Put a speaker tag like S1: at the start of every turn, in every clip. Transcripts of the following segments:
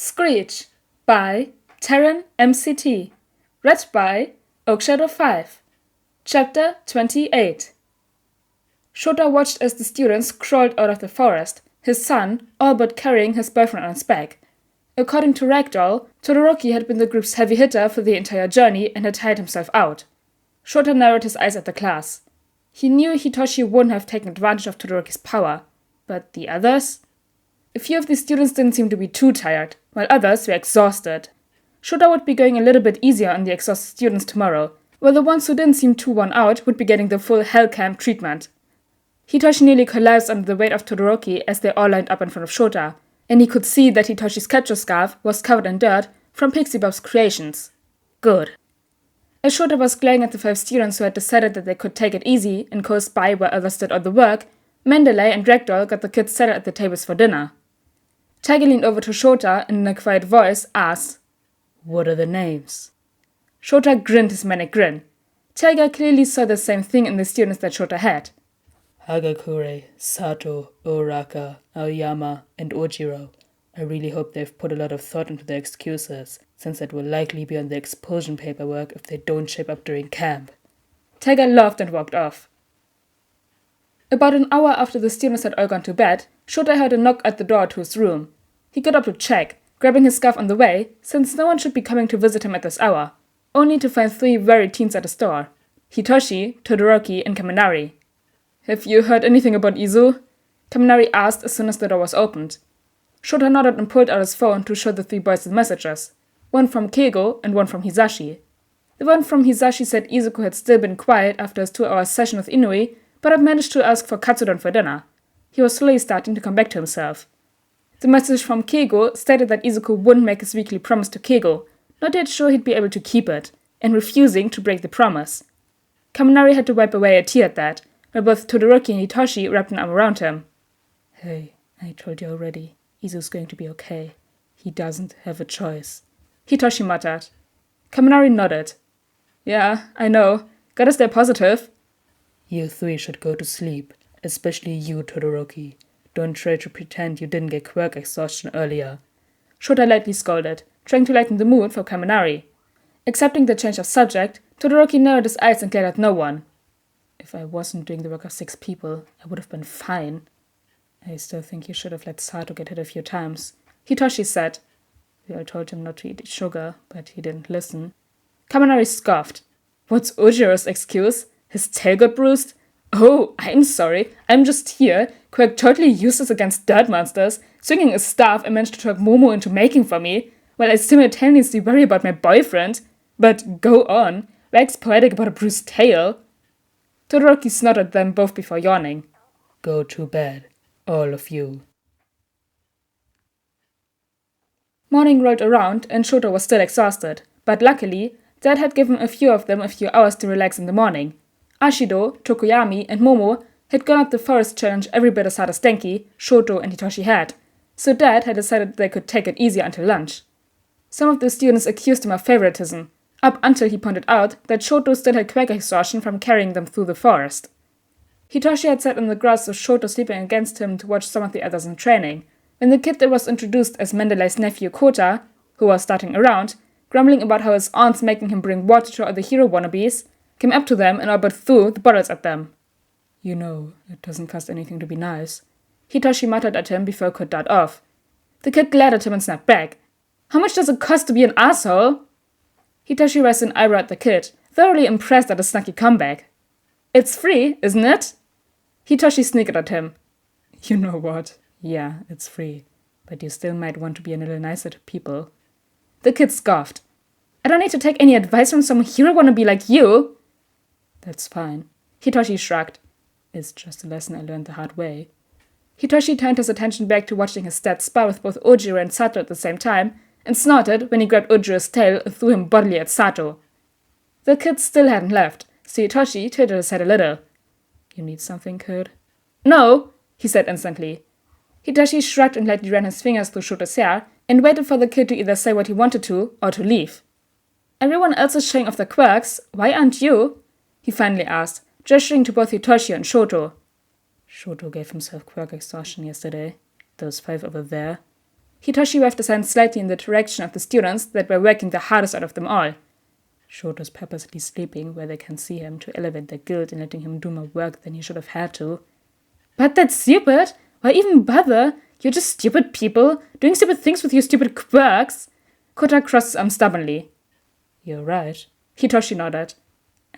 S1: Screech by TarynMcT. Read by Oakshadow5. Chapter 28. Shota watched as the students crawled out of the forest, his son all but carrying his boyfriend on his back. According to Ragdoll, Todoroki had been the group's heavy hitter for the entire journey and had tired himself out. Shota narrowed his eyes at the class. He knew Hitoshi wouldn't have taken advantage of Todoroki's power, but the others? A few of the students didn't seem to be too tired, while others were exhausted. Shota would be going a little bit easier on the exhausted students tomorrow, while the ones who didn't seem too worn out would be getting the full hell camp treatment. Hitoshi nearly collapsed under the weight of Todoroki as they all lined up in front of Shota, and he could see that Hitoshi's capture scarf was covered in dirt from Pixie Bob's creations. Good. As Shota was glaring at the 5 students who had decided that they could take it easy and coast by while others did all the work, Mendeley and Ragdoll got the kids settled at the tables for dinner. Tiger leaned over to Shota and in a quiet voice asked, "What are the names?" Shota grinned his manic grin. Tiger clearly saw the same thing in the students that Shota had.
S2: Hagakure, Sato, Uraka, Aoyama, and Ojiro. I really hope they've put a lot of thought into their excuses, since that will likely be on their expulsion paperwork if they don't shape up during camp.
S1: Tiger laughed and walked off. About an hour after the students had all gone to bed, Shota heard a knock at the door to his room. He got up to check, grabbing his scarf on the way, since no one should be coming to visit him at this hour, only to find 3 worried teens at his door: Hitoshi, Todoroki, and Kaminari. "Have you heard anything about Izu?" Kaminari asked as soon as the door was opened. Shota nodded and pulled out his phone to show the 3 boys the messages, one from Keigo and one from Hisashi. The one from Hisashi said Izuku had still been quiet after his 2-hour session with Inui, but had managed to ask for katsudon for dinner. He was slowly starting to come back to himself. The message from Keigo stated that Izuku wouldn't make his weekly promise to Keigo, not yet sure he'd be able to keep it, and refusing to break the promise. Kaminari had to wipe away a tear at that, while both Todoroki and Hitoshi wrapped an arm around him.
S2: "Hey, I told you already, Izu's going to be okay. He doesn't have a choice,"
S1: Hitoshi muttered. Kaminari nodded. "Yeah, I know. Gotta stay positive."
S2: "You 3 should go to sleep, especially you, Todoroki. Don't try to pretend you didn't get quirk exhaustion earlier,"
S1: Shota lightly scolded, trying to lighten the mood for Kaminari. Accepting the change of subject, Todoroki narrowed his eyes and glared at no one.
S2: "If I wasn't doing the work of 6 people, I would have been fine. I still think you should have let Sato get hit a few times,"
S1: Hitoshi said.
S2: "We all told him not to eat sugar, but he didn't listen."
S1: Kaminari scoffed. "What's Ojiro's excuse? His tail got bruised? Oh, I'm sorry. I'm just here, quirk totally useless against dirt monsters, swinging a staff and managed to talk Momo into making for me, while I simultaneously worry about my boyfriend. But go on, wax poetic about a bruised tail." Todoroki snorted at them both before yawning.
S2: "Go to bed, all of you."
S1: Morning rolled around and Shota was still exhausted, but luckily, Dad had given a few of them a few hours to relax in the morning. Ashido, Tokoyami, and Momo had gone up the forest challenge every bit as hard as Denki, Shoto, and Hitoshi had, so Dad had decided they could take it easier until lunch. Some of the students accused him of favoritism, up until he pointed out that Shoto still had quirk exhaustion from carrying them through the forest. Hitoshi had sat on the grass with Shoto sleeping against him to watch some of the others in training, when the kid that was introduced as Mendeley's nephew Kota, who was starting around, grumbling about how his aunt's making him bring water to all the hero wannabes, came up to them and all but threw the bottles at them.
S2: "You know, it doesn't cost anything to be nice,"
S1: Hitoshi muttered at him before he could dart off. The kid glared at him and snapped back. "How much does it cost to be an asshole?" Hitoshi raised an eyebrow at the kid, thoroughly impressed at his snacky comeback. "It's free, isn't it?" Hitoshi snickered at him.
S2: "You know what? Yeah, it's free, but you still might want to be a little nicer to people."
S1: The kid scoffed. "I don't need to take any advice from some hero wannabe like you."
S2: "That's fine,"
S1: Hitoshi shrugged.
S2: "It's just a lesson I learned the hard way."
S1: Hitoshi turned his attention back to watching his dad spar with both Ojiro and Sato at the same time, and snorted when he grabbed Ojiro's tail and threw him bodily at Sato. The kid still hadn't left, so Hitoshi tilted his head a little.
S2: "You need something, kid?"
S1: "No," he said instantly. Hitoshi shrugged and lightly ran his fingers through Shoto's hair and waited for the kid to either say what he wanted to or to leave. "Everyone else is showing off their quirks. Why aren't you?" he finally asked, gesturing to both Hitoshi and Shoto.
S2: "Shoto gave himself quirk exhaustion yesterday. Those 5 over there."
S1: Hitoshi waved his hand slightly in the direction of the students that were working the hardest out of them all.
S2: Shoto's purposely sleeping where they can see him to elevate their guilt and letting him do more work than he should have had to.
S1: But that's stupid! Why even bother? You're just stupid people, doing stupid things with your stupid quirks! Kota crossed his arms stubbornly.
S2: You're right.
S1: Hitoshi nodded.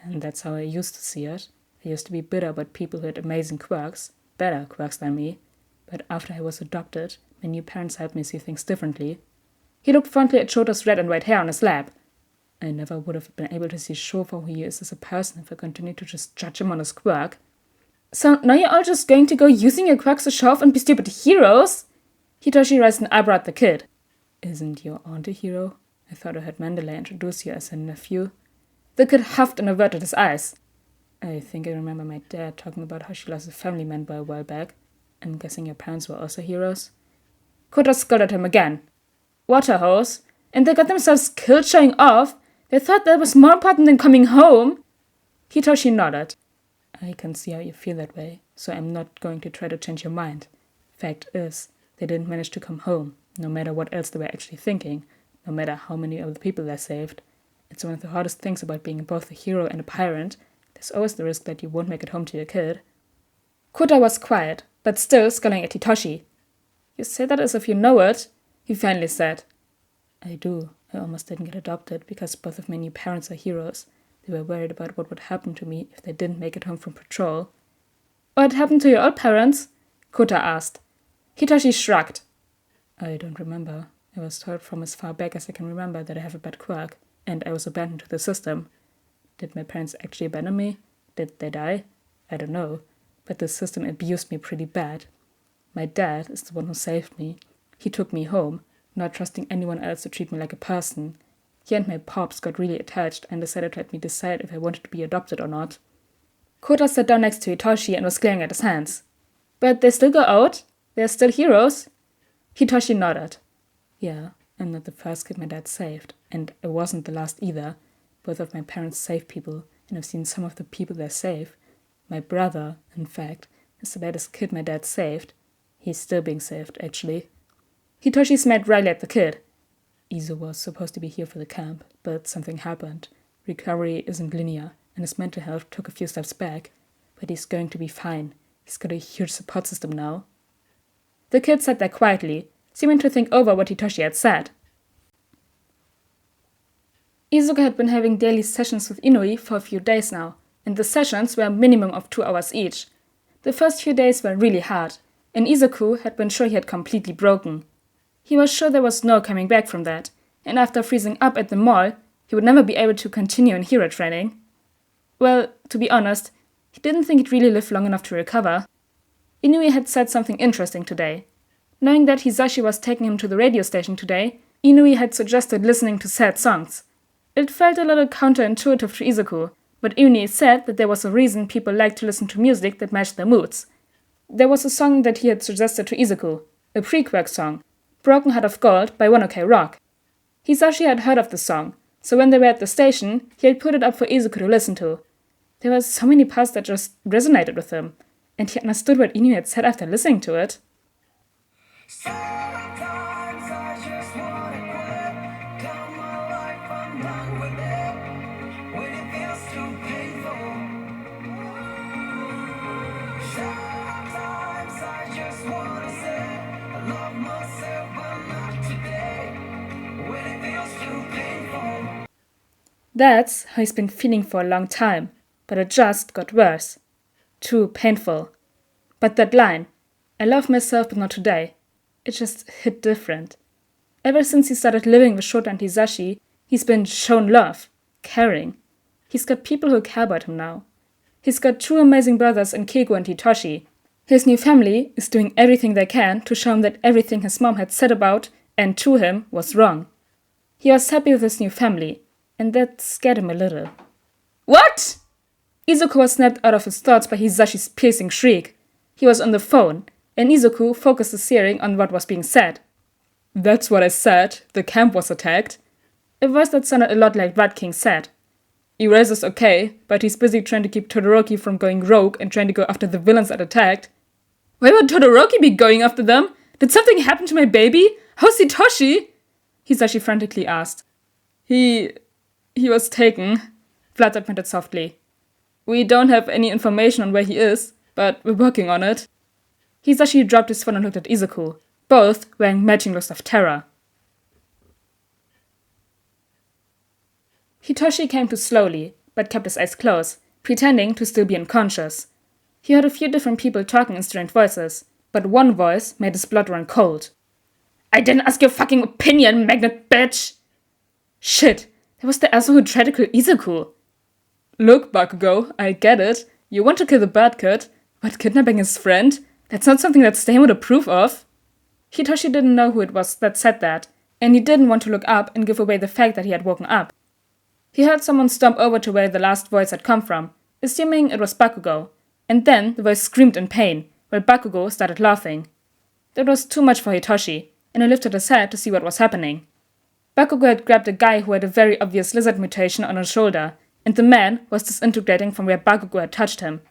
S2: And that's how I used to see it. I used to be bitter about people who had amazing quirks, better quirks than me. But after I was adopted, my new parents helped me see things differently.
S1: He looked fondly at Shoto's red and white hair on his lap.
S2: I never would have been able to see Sho for who he is as a person if I continued to just judge him on his quirk.
S1: So now you're all just going to go using your quirks to show off and be stupid heroes? Hitoshi raised an eyebrow at the kid.
S2: Isn't your aunt a hero? I thought I heard Mandalay introduce you as a nephew.
S1: The kid huffed and averted his eyes.
S2: I think I remember my dad talking about how she lost a family member a while back. I'm guessing your parents were also heroes?
S1: Kota scolded him again. Water hose? And they got themselves killed showing off? They thought that was more important than coming home? Hitoshi nodded.
S2: I can see how you feel that way, so I'm not going to try to change your mind. Fact is, they didn't manage to come home, no matter what else they were actually thinking, no matter how many other people they saved. It's one of the hardest things about being both a hero and a parent. There's always the risk that you won't make it home to your kid.
S1: Kota was quiet, but still scowling at Hitoshi. You say that as if you know it, he finally said.
S2: I do. I almost didn't get adopted because both of my new parents are heroes. They were worried about what would happen to me if they didn't make it home from patrol.
S1: What happened to your old parents? Kota asked. Hitoshi shrugged.
S2: I don't remember. I was told from as far back as I can remember that I have a bad quirk, and I was abandoned to the system. Did my parents actually abandon me? Did they die? I don't know, but the system abused me pretty bad. My dad is the one who saved me. He took me home, not trusting anyone else to treat me like a person. He and my pops got really attached and decided to let me decide if I wanted to be adopted or not.
S1: Kota sat down next to Hitoshi and was glaring at his hands. But they still go out? They're still heroes? Hitoshi nodded.
S2: Yeah, I'm not the first kid my dad saved, and I wasn't the last either. Both of my parents saved people, and I've seen some of the people they save. My brother, in fact, is the latest kid my dad saved. He's still being saved, actually.
S1: Hitoshi smiled wryly at the kid.
S2: Izu was supposed to be here for the camp, but something happened. Recovery isn't linear, and his mental health took a few steps back. But he's going to be fine. He's got a huge support system now.
S1: The kid sat there quietly, seeming to think over what Hitoshi had said. Izuka had been having daily sessions with Inui for a few days now, and the sessions were a minimum of 2 hours each. The first few days were really hard, and Izuku had been sure he had completely broken. He was sure there was no coming back from that, and after freezing up at the mall, he would never be able to continue in hero training. Well, to be honest, he didn't think he'd really live long enough to recover. Inui had said something interesting today. Knowing that Hisashi was taking him to the radio station today, Inui had suggested listening to sad songs. It felt a little counterintuitive to Izuku, but Inui said that there was a reason people liked to listen to music that matched their moods. There was a song that he had suggested to Izuku, a pre-quirk song, Broken Heart of Gold by 1OK Rock. Hisashi had heard of the song, so when they were at the station, he had put it up for Izuku to listen to. There were so many parts that just resonated with him, and he understood what Inui had said after listening to it.
S3: Sometimes I just wanna quit. Come my life, I'm done with it. When it feels too painful. Sometimes I just wanna say I love myself, but not today. When it feels too painful.
S1: That's how he's been feeling for a long time, but it just got worse. Too painful. But that line, I love myself but not today, it just hit different. Ever since he started living with Shota and Hisashi, he's been shown love, caring. He's got people who care about him now. He's got 2 amazing brothers in Keigo and Hitoshi. His new family is doing everything they can to show him that everything his mom had said about and to him was wrong. He was happy with his new family, and that scared him a little. What? Izuku was snapped out of his thoughts by Hisashi's piercing shriek. He was on the phone, and Izuku focused his hearing on what was being said. That's what I said. The camp was attacked. A voice that sounded a lot like Rat King said. Eraser's okay, but he's busy trying to keep Todoroki from going rogue and trying to go after the villains that attacked. Why would Todoroki be going after them? Did something happen to my baby? How's Hitoshi? Hisashi frantically asked. He was taken, Flutter pointed softly. We don't have any information on where he is, but we're working on it. Hisashi dropped his phone and looked at Izuku, both wearing matching looks of terror. Hitoshi came to slowly, but kept his eyes closed, pretending to still be unconscious. He heard a few different people talking in strange voices, but one voice made his blood run cold. I didn't ask your fucking opinion, magnet bitch! Shit, that was the asshole who tried to kill Izuku. Look, Bakugo, I get it. You want to kill the bad kid, but kidnapping his friend? That's not something that Stain would approve of. Hitoshi didn't know who it was that said that, and he didn't want to look up and give away the fact that he had woken up. He heard someone stomp over to where the last voice had come from, assuming it was Bakugo, and then the voice screamed in pain, while Bakugo started laughing. That was too much for Hitoshi, and he lifted his head to see what was happening. Bakugo had grabbed a guy who had a very obvious lizard mutation on his shoulder, and the man was disintegrating from where Bakugo had touched him.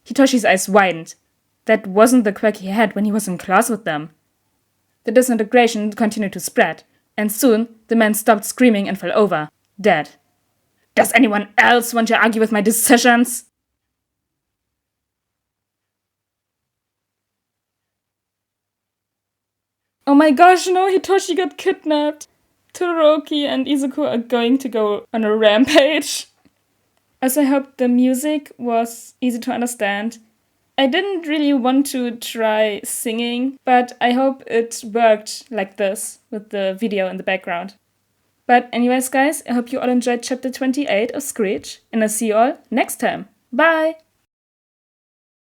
S1: Hitoshi's eyes widened. That wasn't the quirk he had when he was in class with them. The disintegration continued to spread, and soon the man stopped screaming and fell over, dead. Does anyone else want to argue with my decisions? Oh my gosh, no, Hitoshi got kidnapped. Todoroki and Izuku are going to go on a rampage. As I hope the music was easy to understand. I didn't really want to try singing, but I hope it worked like this with the video in the background. But anyways, guys, I hope you all enjoyed chapter 28 of Screech, and I'll see you all next time. Bye!